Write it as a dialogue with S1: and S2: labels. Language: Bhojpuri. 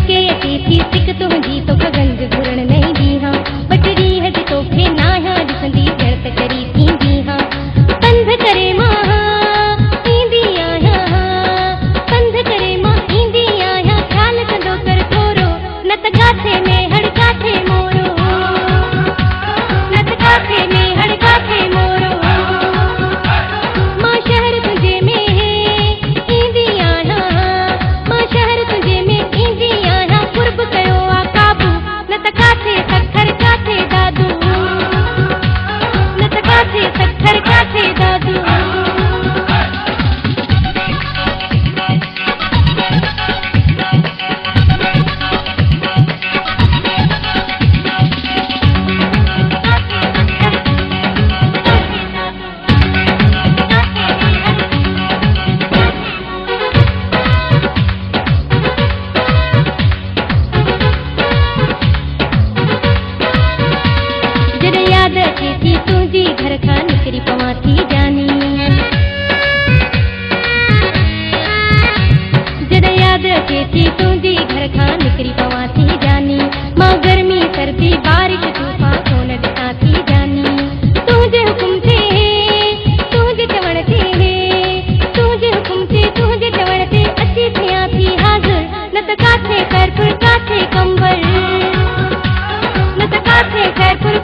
S1: के अची थी सिक तुंहिंजी तोखे गंज घुरण नहीं दी हाँ बटड़ी हज तोखे ना हाँ ॾिसंदी ॼण त करी थींदी हाँ पंध करे मां ईंदी आहियां पंध करे मां ईंदी आहियां ख़्याल कंदो कर थोरो न त काथे में हड़ काथे मोरो न त काथे में हड़ काथे मोरो मां शहर तुंहिंजे में ईंदी आहियां मां शहर तुंहिंजे में ईंदी आहियां कुर्ब कयो आ काबू न त काथे सखर काथे दादू न त काथे सखर काथे दादू जॾहिं याद अचे थी तुंहिंजी घर खां निकिरी पवां थी जानी जॾहिं याद अचे थी तुंहिंजी घर खां निकिरी पवां थी जानी मां गर्मी सर्दी बारिश तूफान कोन ॾिसां थी जानी तुंहिंजे हुकुम ते तुंहिंजे चवण ते तुंहिंजे हुकुम ते तुंहिंजे चवण ते अची थियां थी हाज़िर न त काथे खैरपुर काथे कंबल न त काथे खैरपुर